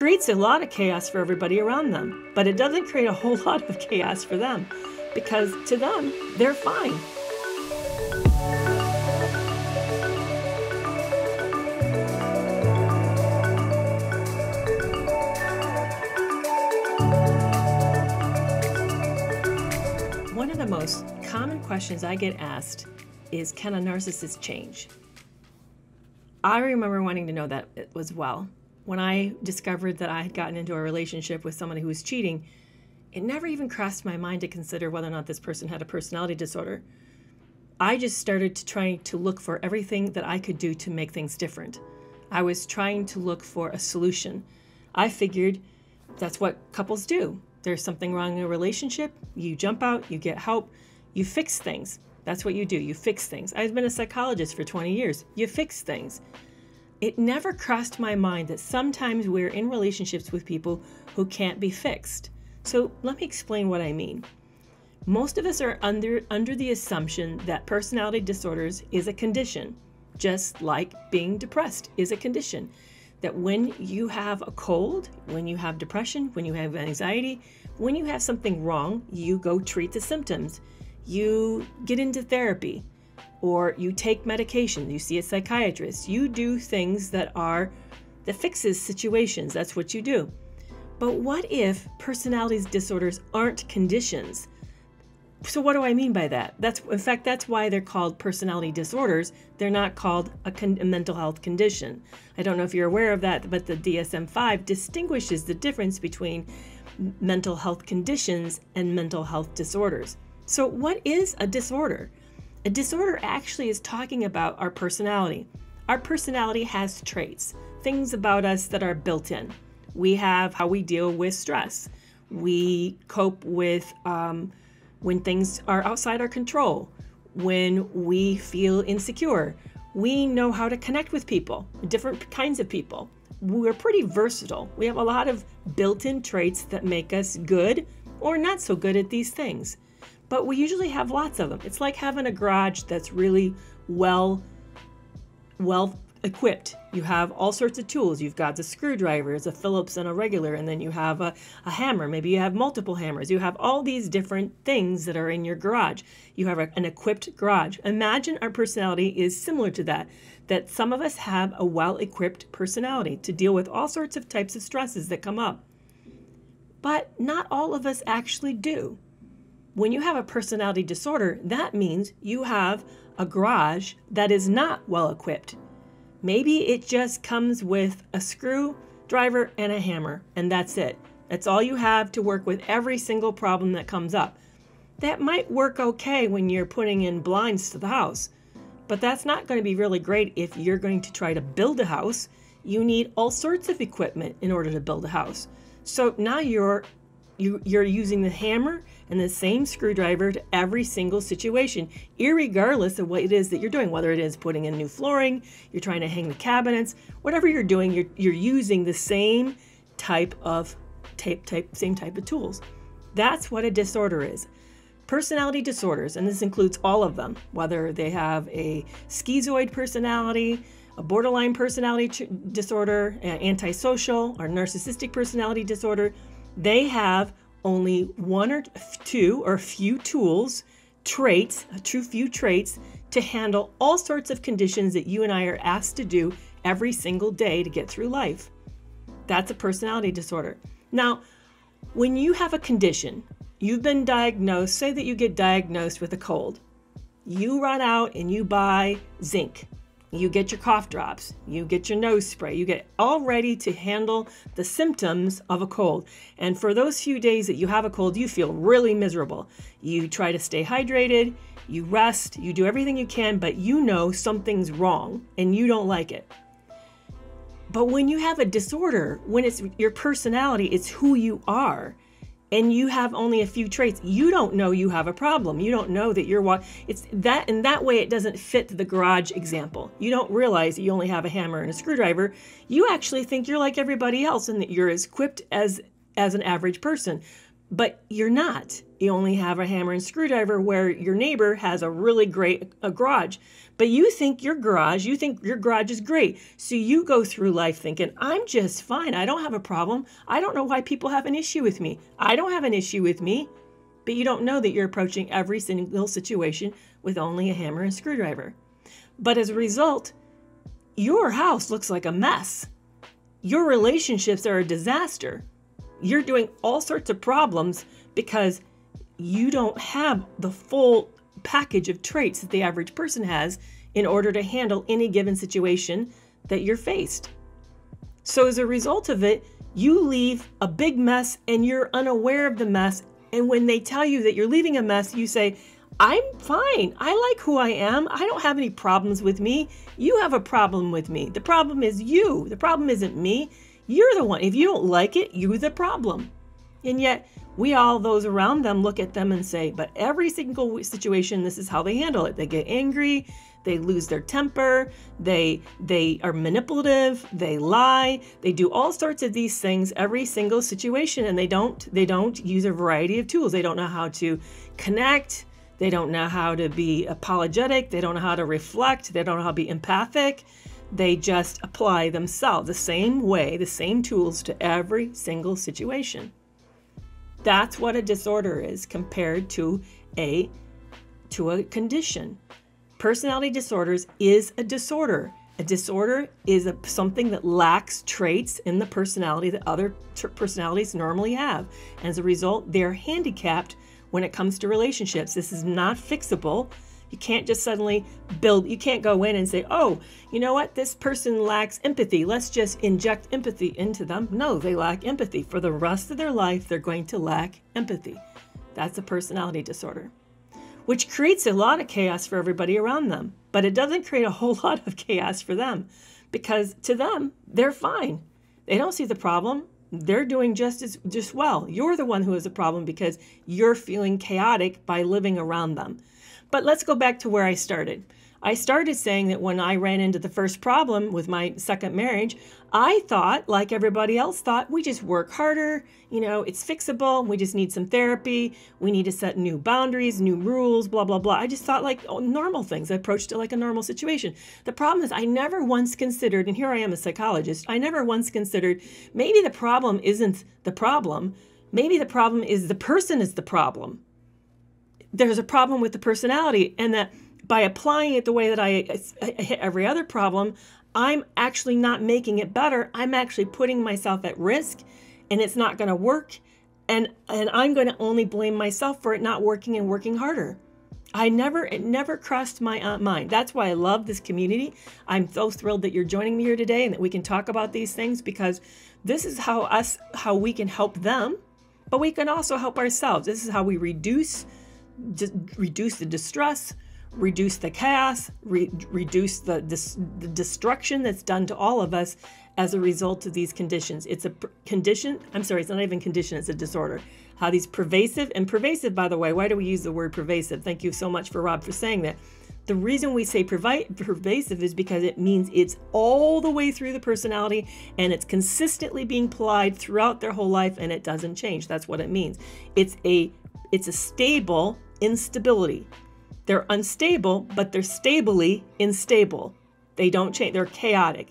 creates a lot of chaos for everybody around them, but it doesn't create a whole lot of chaos for them because to them, they're fine. One of the most common questions I get asked is, can a narcissist change? I remember wanting to know that as well. When I discovered that I had gotten into a relationship with someone who was cheating, it never even crossed my mind to consider whether or not this person had a personality disorder. I just started to try to look for everything that I could do to make things different. I was trying to look for a solution. I figured that's what couples do. There's something wrong in a relationship, you jump out, you get help, you fix things. That's what you do, you fix things. I've been a psychologist for 20 years. You fix things. It never crossed my mind that sometimes we're in relationships with people who can't be fixed. So let me explain what I mean. Most of us are under the assumption that personality disorders is a condition, just like being depressed is a condition. That when you have a cold, when you have depression, when you have anxiety, when you have something wrong, you go treat the symptoms. You get into therapy, or you take medication, you see a psychiatrist, you do things that fixes situations. That's what you do. But what if personality disorders aren't conditions? So what do I mean by that? In fact, that's why they're called personality disorders. They're not called a mental health condition. I don't know if you're aware of that, but the DSM-5 distinguishes the difference between mental health conditions and mental health disorders. So what is a disorder? A disorder actually is talking about our personality. Our personality has traits, things about us that are built in. We have how we deal with stress. We cope with when things are outside our control, when we feel insecure. We know how to connect with people, different kinds of people. We're pretty versatile. We have a lot of built-in traits that make us good or not so good at these things. But we usually have lots of them. It's like having a garage that's really well equipped. You have all sorts of tools. You've got the screwdrivers, a Phillips and a regular, and then you have a hammer. Maybe you have multiple hammers. You have all these different things that are in your garage. You have an equipped garage. Imagine our personality is similar to that some of us have a well-equipped personality to deal with all sorts of types of stresses that come up. But not all of us actually do. When you have a personality disorder, that means you have a garage that is not well equipped. Maybe it just comes with a screwdriver and a hammer, and that's it. That's all you have to work with every single problem that comes up. That might work okay when you're putting in blinds to the house, but that's not going to be really great if you're going to try to build a house. You need all sorts of equipment in order to build a house. So now you're using the hammer and the same screwdriver to every single situation, irregardless of what it is that you're doing, whether it is putting in new flooring, you're trying to hang the cabinets, whatever you're doing, you're using the same type of tools. That's what a disorder is. Personality disorders, and this includes all of them, whether they have a schizoid personality, a borderline personality disorder, antisocial, or narcissistic personality disorder, they have only one or two or few tools, traits, few traits to handle all sorts of conditions that you and I are asked to do every single day to get through life. That's a personality disorder. Now, when you have a condition, you've been diagnosed, say that you get diagnosed with a cold. You run out and you buy zinc. You get your cough drops, you get your nose spray, you get all ready to handle the symptoms of a cold. And for those few days that you have a cold, you feel really miserable. You try to stay hydrated, you rest, you do everything you can, but you know something's wrong and you don't like it. But when you have a disorder, when it's your personality, it's who you are, and you have only a few traits, you don't know you have a problem. You don't know that it's that, in that way it doesn't fit the garage example. You don't realize that you only have a hammer and a screwdriver. You actually think you're like everybody else and that you're as equipped as an average person. but you're not. You only have a hammer and screwdriver where your neighbor has a really great garage. But you think your garage is great. So you go through life thinking, I'm just fine. I don't have a problem. I don't know why people have an issue with me. I don't have an issue with me. But you don't know that you're approaching every single situation with only a hammer and screwdriver. But as a result, your house looks like a mess. Your relationships are a disaster. You're doing all sorts of problems because you don't have the full package of traits that the average person has in order to handle any given situation that you're faced. So as a result of it, you leave a big mess and you're unaware of the mess. And when they tell you that you're leaving a mess, you say, I'm fine. I like who I am. I don't have any problems with me. You have a problem with me. The problem is you. The problem isn't me. You're the one. If you don't like it, you're the problem. And yet we all, those around them, look at them and say, but every single situation, this is how they handle it. They get angry. They lose their temper. They are manipulative. They lie. They do all sorts of these things every single situation, and they don't use a variety of tools. They don't know how to connect. They don't know how to be apologetic. They don't know how to reflect. They don't know how to be empathic. They just apply themselves the same way, the same tools to every single situation. That's what a disorder is compared to a condition. Personality disorders is a disorder. A disorder is something that lacks traits in the personality that other personalities normally have. And as a result, they're handicapped when it comes to relationships. This is not fixable. You can't just suddenly you can't go in and say, oh, you know what? This person lacks empathy. Let's just inject empathy into them. No, they lack empathy. For the rest of their life, they're going to lack empathy. That's a personality disorder, which creates a lot of chaos for everybody around them. But it doesn't create a whole lot of chaos for them because to them, they're fine. They don't see the problem. They're doing just well. You're the one who has a problem because you're feeling chaotic by living around them. But let's go back to where I started. I started saying that when I ran into the first problem with my second marriage, I thought, like everybody else thought, we just work harder, it's fixable, we just need some therapy, we need to set new boundaries, new rules, blah, blah, blah. I just thought like normal things. I approached it like a normal situation. The problem is I never once considered, and here I am a psychologist, I never once considered maybe the problem isn't the problem. Maybe the problem is the person is the problem. There's a problem with the personality, and that by applying it the way that I hit every other problem, I'm actually not making it better. I'm actually putting myself at risk, and it's not going to work, and I'm going to only blame myself for it not working and working harder. It never crossed my mind. That's why I love this community. I'm so thrilled that you're joining me here today and that we can talk about these things, because this is how we can help them, but we can also help ourselves. This is how we reduce the distress, reduce the chaos, reduce the destruction that's done to all of us as a result of these conditions. It's a condition. I'm sorry, it's not even condition, it's a disorder. How these pervasive, by the way, why do we use the word pervasive? Thank you so much for Rob for saying that. The reason we say pervasive is because it means it's all the way through the personality and it's consistently being applied throughout their whole life and it doesn't change. That's what it means. It's a stable instability. They're unstable, but they're stably unstable. They don't change. They're chaotic.